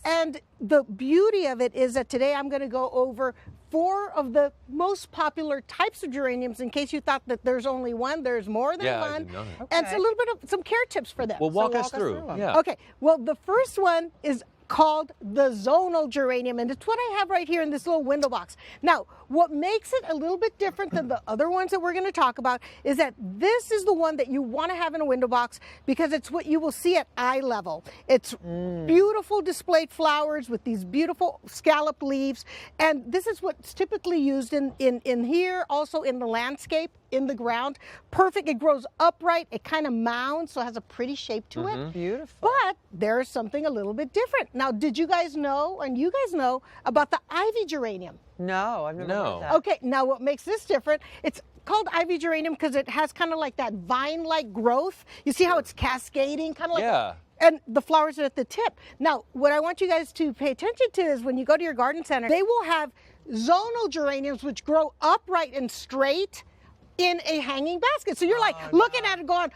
And the beauty of it is that today I'm going to go over 4 of the most popular types of geraniums. In case you thought that there's only one, there's more than one. I didn't know that. Okay. And it's a little bit of some care tips for them. Well, walk us through. Yeah. Okay, well, the first one is called the Zonal geranium, and it's what I have right here in this little window box. Now, what makes it a little bit different than the other ones that we're going to talk about is that this is the one that you want to have in a window box because it's what you will see at eye level. It's beautiful displayed flowers with these beautiful scallop leaves, and this is what's typically used in here, also in the landscape, in the ground. Perfect. It grows upright. It kind of mounds, so it has a pretty shape to it. Beautiful. But there's something a little bit different. Now, did you guys know, and you guys know, about the ivy geranium? No, I've never heard that. Okay, now what makes this different, it's called ivy geranium because it has kind of like that vine-like growth. You see how it's cascading? Kind of like that. And the flowers are at the tip. Now, what I want you guys to pay attention to is when you go to your garden center, they will have zonal geraniums which grow upright and straight in a hanging basket. So you're like looking at it going,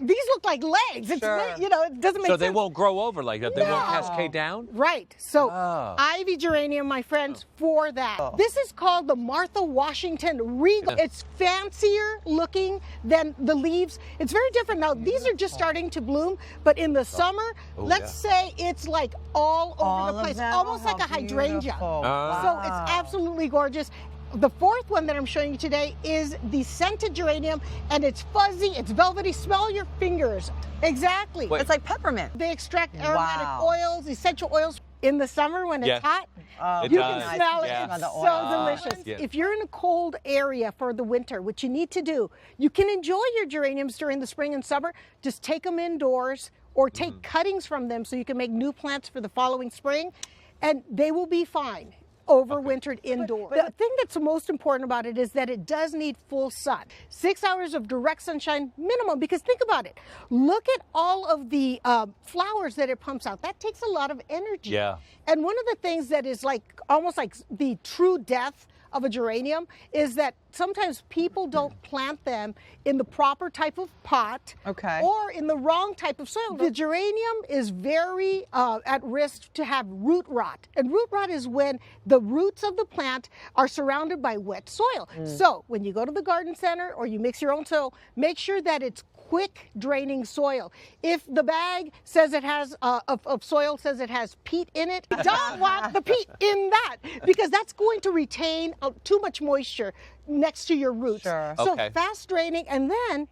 these look like legs. It's, you know, it doesn't make sense. So they won't grow over like that. They won't cascade down? Right. So ivy geranium, my friends, for that. This is called the Martha Washington Regal. It's fancier looking than the leaves. It's very different. Now, these are just starting to bloom, but in the summer, let's say it's like all over the place, almost like a hydrangea. So it's absolutely gorgeous. The fourth one that I'm showing you today is the scented geranium, and it's fuzzy, it's velvety. Smell your fingers. Exactly. Wait. It's like peppermint. They extract aromatic oils, essential oils. In the summer when it's hot, you can smell it. It's so delicious. If you're in a cold area for the winter, what you need to do, you can enjoy your geraniums during the spring and summer. Just take them indoors or take cuttings from them so you can make new plants for the following spring, and they will be fine. Overwintered indoors. The thing that's most important about it is that it does need full sun. 6 hours of direct sunshine minimum, because think about it. Look at all of the flowers that it pumps out. That takes a lot of energy. And one of the things that is like almost like the true death of a geranium is that sometimes people don't plant them in the proper type of pot or in the wrong type of soil. The geranium is very at risk to have root rot. And root rot is when the roots of the plant are surrounded by wet soil. So when you go to the garden center or you mix your own soil, make sure that it's quick draining soil. If the bag says it has of soil says it has peat in it, you don't want the peat in that because that's going to retain too much moisture next to your roots. So fast draining, and then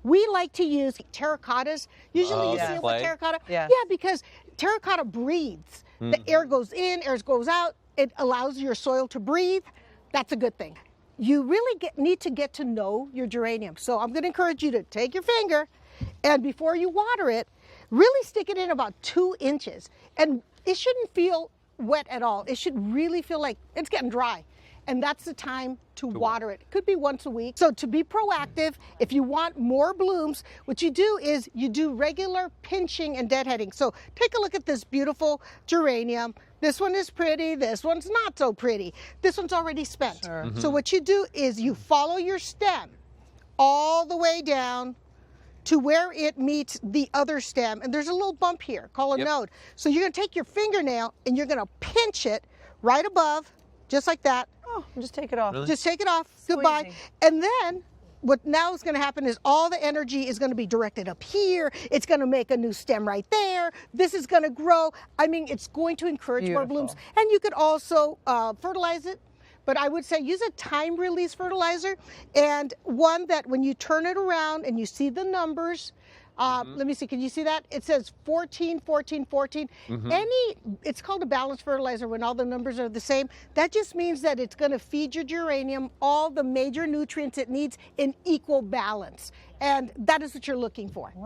we like to use terracottas. Usually you see it with terracotta. Because terracotta breathes. The air goes in, air goes out. It allows your soil to breathe. That's a good thing. You really need to get to know your geranium. So I'm going to encourage you to take your finger and before you water it, really stick it in about 2 inches. And it shouldn't feel wet at all. It should really feel like it's getting dry. And that's the time to water it. It could be once a week. So to be proactive, if you want more blooms, what you do is you do regular pinching and deadheading. So take a look at this beautiful geranium. This one is pretty, this one's not so pretty. This one's already spent. So what you do is you follow your stem all the way down to where it meets the other stem. And there's a little bump here called a node. So you're gonna take your fingernail and you're gonna pinch it right above, just like that. Just take it off. Just take it off. Goodbye. And then what now is going to happen is all the energy is going to be directed up here. It's going to make a new stem right there. This is going to grow. I mean, it's going to encourage more blooms. And you could also fertilize it. But I would say use a time release fertilizer, and one that when you turn it around and you see the numbers, let me see, can you see that? It says 14, 14, 14. It's called a balanced fertilizer when all the numbers are the same. That just means that it's going to feed your geranium all the major nutrients it needs in equal balance. And that is what you're looking for.